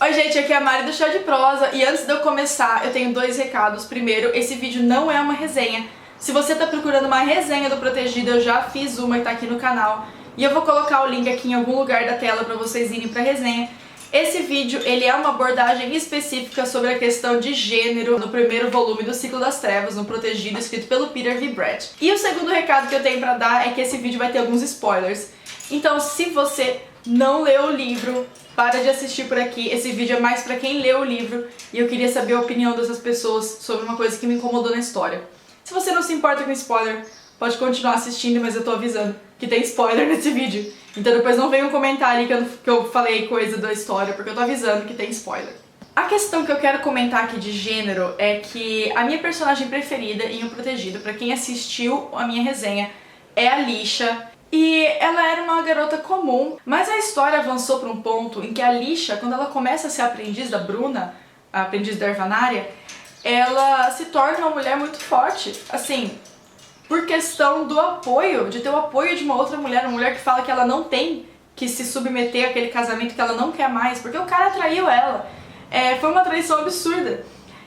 Oi gente, aqui é a Mari do Chá de Prosa e antes de eu começar eu tenho dois recados. Primeiro, esse vídeo não é uma resenha. Se você tá procurando uma resenha do Protegido, eu já fiz uma e tá aqui no canal. E eu vou colocar o link aqui em algum lugar da tela pra vocês irem pra resenha. Esse vídeo, ele é uma abordagem específica sobre a questão de gênero no primeiro volume do Ciclo das Trevas, no Protegido, escrito pelo Peter V. Brett. E o segundo recado que eu tenho pra dar é que esse vídeo vai ter alguns spoilers. Então, se você não leu o livro, para de assistir por aqui. Esse vídeo é mais pra quem leu o livro e eu queria saber a opinião dessas pessoas sobre uma coisa que me incomodou na história. Se você não se importa com spoiler, pode continuar assistindo, mas eu tô avisando que tem spoiler nesse vídeo. Então depois não venham comentar ali que eu falei coisa da história, porque eu tô avisando que tem spoiler. A questão que eu quero comentar aqui de gênero é que a minha personagem preferida em O Protegido, pra quem assistiu a minha resenha, é a Lisha. E ela era uma garota comum, mas a história avançou para um ponto em que a Lisha, quando ela começa a ser aprendiz da Bruna, a aprendiz da Ervanária, ela se torna uma mulher muito forte, assim, por questão do apoio, de ter o apoio de uma outra mulher, uma mulher que fala que ela não tem que se submeter àquele casamento que ela não quer mais, porque o cara traiu ela. Foi uma traição absurda.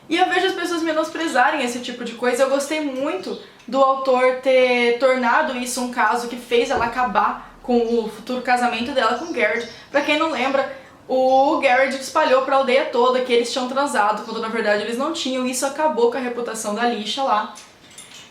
E eu vejo as pessoas menosprezarem esse tipo de coisa. Eu gostei muito do autor ter tornado isso um caso que fez ela acabar com o futuro casamento dela com o Geralt. Pra quem não lembra, o Geralt espalhou pra aldeia toda que eles tinham transado, quando na verdade eles não tinham, e isso acabou com a reputação da Lisha lá.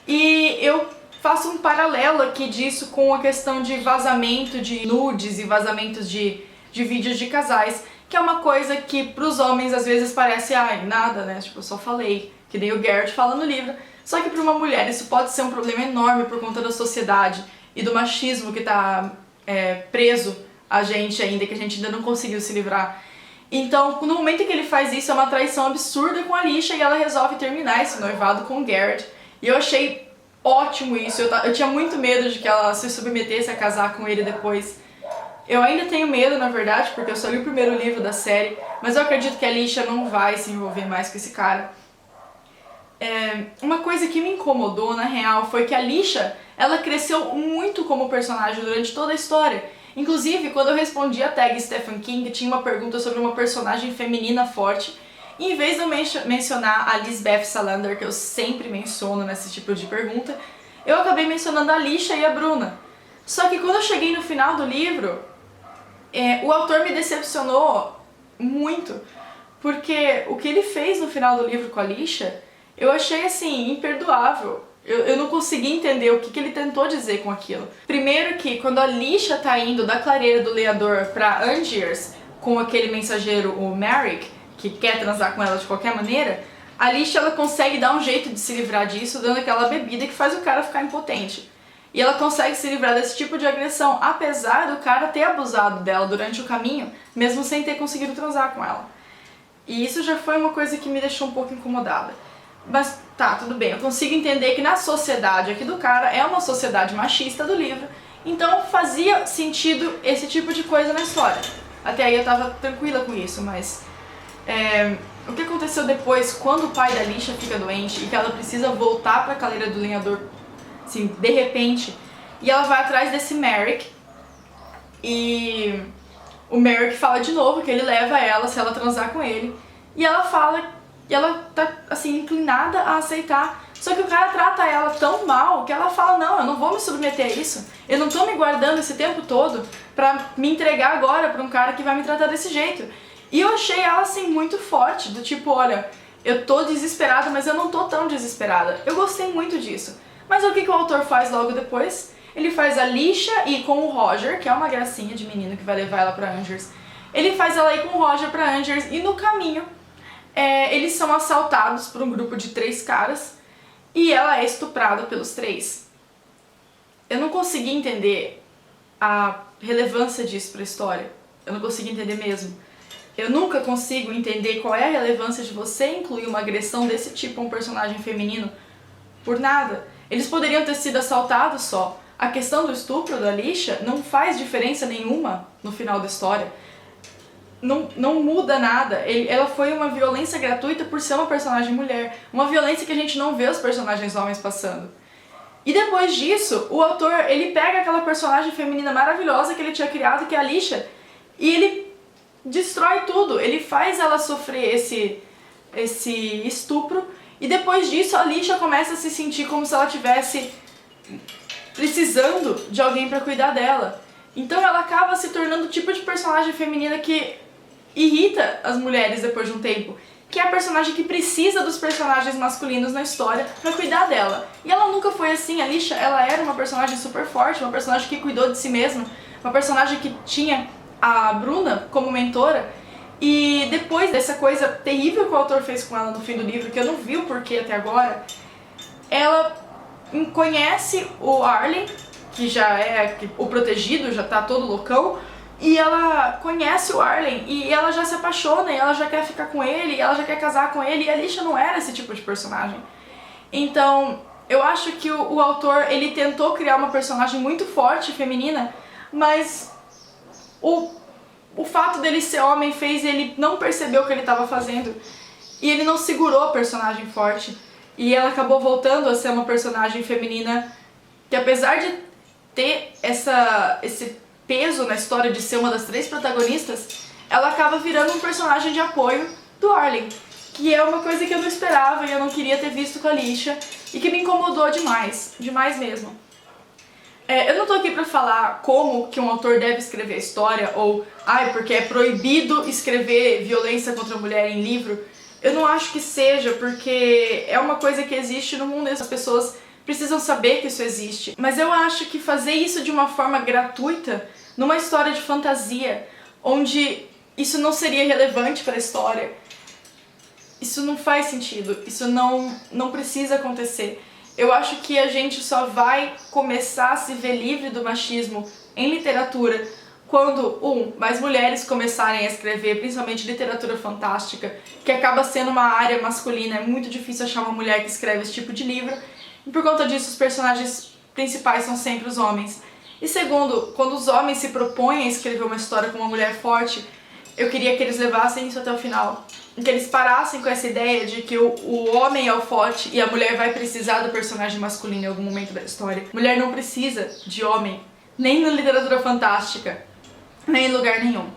E eu faço um paralelo aqui disso com a questão de vazamento de nudes e vazamentos de vídeos de casais, que é uma coisa que pros homens às vezes parece, ai, nada, né, tipo, eu só falei, que nem o Geralt fala no livro. Só que para uma mulher isso pode ser um problema enorme por conta da sociedade e do machismo que tá preso a gente ainda, que a gente ainda não conseguiu se livrar. Então, no momento em que ele faz isso, é uma traição absurda com a Lisha e ela resolve terminar esse noivado com o Geralt. E eu achei ótimo isso, eu tinha muito medo de que ela se submetesse a casar com ele depois. Eu ainda tenho medo, na verdade, porque eu só li o primeiro livro da série, mas eu acredito que a Lisha não vai se envolver mais com esse cara. Uma coisa que me incomodou, na real, foi que a Lisha, ela cresceu muito como personagem durante toda a história. Inclusive, quando eu respondi a tag Stephen King, tinha uma pergunta sobre uma personagem feminina forte, e em vez de eu mencionar a Lisbeth Salander, que eu sempre menciono nesse tipo de pergunta, eu acabei mencionando a Lisha e a Bruna. Só que quando eu cheguei no final do livro, o autor me decepcionou muito, porque o que ele fez no final do livro com a Lisha, eu achei assim, imperdoável. Eu não consegui entender o que ele tentou dizer com aquilo. Primeiro que quando a Lisha tá indo da clareira do lenhador pra Angiers com aquele mensageiro, o Merrick, que quer transar com ela de qualquer maneira, a Lisha ela consegue dar um jeito de se livrar disso dando aquela bebida que faz o cara ficar impotente. E ela consegue se livrar desse tipo de agressão, apesar do cara ter abusado dela durante o caminho, mesmo sem ter conseguido transar com ela. E isso já foi uma coisa que me deixou um pouco incomodada. Mas tá, tudo bem, eu consigo entender que na sociedade aqui do cara é uma sociedade machista do livro, então fazia sentido esse tipo de coisa na história. Até aí eu tava tranquila com isso, mas o que aconteceu depois, quando o pai da Lisha fica doente e que ela precisa voltar pra clareira do lenhador, assim, de repente, e ela vai atrás desse Merrick, e o Merrick fala de novo que ele leva ela se ela transar com ele, e ela fala. E ela tá, assim, inclinada a aceitar. Só que o cara trata ela tão mal que ela fala, não, eu não vou me submeter a isso. Eu não tô me guardando esse tempo todo pra me entregar agora pra um cara que vai me tratar desse jeito. E eu achei ela, assim, muito forte, do tipo, olha, eu tô desesperada, mas eu não tô tão desesperada. Eu gostei muito disso. Mas o que o autor faz logo depois? Ele faz a Lisha ir com o Roger, que é uma gracinha de menino que vai levar ela pra Angiers. Ele faz ela ir com o Roger pra Angiers e no caminho eles são assaltados por um grupo de 3 caras e ela é estuprada pelos 3. Eu não consegui entender a relevância disso pra história. Eu não consegui entender mesmo. Eu nunca consigo entender qual é a relevância de você incluir uma agressão desse tipo a um personagem feminino por nada. Eles poderiam ter sido assaltados só. A questão do estupro da Lisha não faz diferença nenhuma no final da história. Não muda nada. Ela foi uma violência gratuita por ser uma personagem mulher. Uma violência que a gente não vê os personagens homens passando. E depois disso, o autor, ele pega aquela personagem feminina maravilhosa que ele tinha criado, que é a Lisha, e ele destrói tudo. Ele faz ela sofrer esse estupro e depois disso a Alicia começa a se sentir como se ela tivesse precisando de alguém pra cuidar dela. Então ela acaba se tornando o tipo de personagem feminina que irrita as mulheres depois de um tempo, que é a personagem que precisa dos personagens masculinos na história pra cuidar dela. E ela nunca foi assim. A Alicia, ela era uma personagem super forte, uma personagem que cuidou de si mesma, uma personagem que tinha a Bruna como mentora. E depois dessa coisa terrível que o autor fez com ela no fim do livro, que eu não vi o porquê até agora, ela conhece o Arlen, que já é o protegido, já tá todo loucão, e ela conhece o Arlen e ela já se apaixona e ela já quer ficar com ele, e ela já quer casar com ele, e a Alicia não era esse tipo de personagem. Então, eu acho que o autor, ele tentou criar uma personagem muito forte, feminina, mas o fato dele ser homem fez ele não perceber o que ele estava fazendo, e ele não segurou a personagem forte. E ela acabou voltando a ser uma personagem feminina que, apesar de ter esse peso na história de ser uma das 3 protagonistas, ela acaba virando um personagem de apoio do Arlen, que é uma coisa que eu não esperava e eu não queria ter visto com a Alicia, e que me incomodou demais, demais mesmo. Eu não tô aqui pra falar como que um autor deve escrever a história, ou porque é proibido escrever violência contra a mulher em livro. Eu não acho que seja, porque é uma coisa que existe no mundo e as pessoas precisam saber que isso existe. Mas eu acho que fazer isso de uma forma gratuita, numa história de fantasia, onde isso não seria relevante para a história, isso não faz sentido, isso não precisa acontecer. Eu acho que a gente só vai começar a se ver livre do machismo em literatura quando, mais mulheres começarem a escrever, principalmente literatura fantástica, que acaba sendo uma área masculina. É muito difícil achar uma mulher que escreve esse tipo de livro, e por conta disso os personagens principais são sempre os homens. E segundo, quando os homens se propõem a escrever uma história com uma mulher forte, eu queria que eles levassem isso até o final. Que eles parassem com essa ideia de que o homem é o forte e a mulher vai precisar do personagem masculino em algum momento da história. Mulher não precisa de homem, nem na literatura fantástica, nem em lugar nenhum.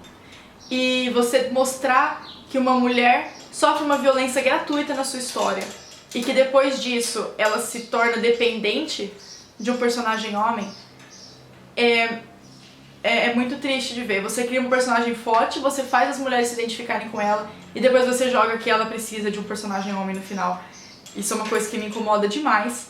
E você mostrar que uma mulher sofre uma violência gratuita na sua história e que depois disso ela se torna dependente de um personagem homem é muito triste de ver. Você cria um personagem forte, você faz as mulheres se identificarem com ela e depois você joga que ela precisa de um personagem homem no final. Isso é uma coisa que me incomoda demais.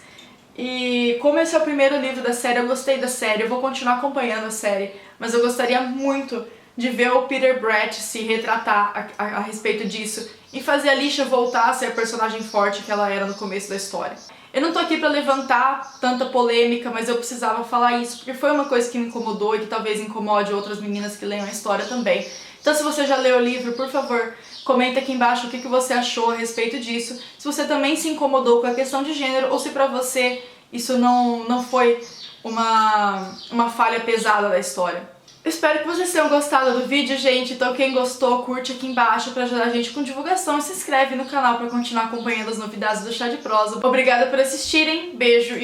E como esse é o primeiro livro da série, eu gostei da série, eu vou continuar acompanhando a série, mas eu gostaria muito de ver o Peter Brett se retratar a respeito disso e fazer a Alicia voltar a ser a personagem forte que ela era no começo da história. Eu não tô aqui pra levantar tanta polêmica, mas eu precisava falar isso porque foi uma coisa que me incomodou e que talvez incomode outras meninas que leiam a história também. Então se você já leu o livro, por favor, comenta aqui embaixo o que você achou a respeito disso. Se você também se incomodou com a questão de gênero ou se pra você isso não foi uma falha pesada da história. Eu espero que vocês tenham gostado do vídeo, gente. Então quem gostou, curte aqui embaixo pra ajudar a gente com divulgação e se inscreve no canal pra continuar acompanhando as novidades do Chá de Prosa. Obrigada por assistirem, beijo e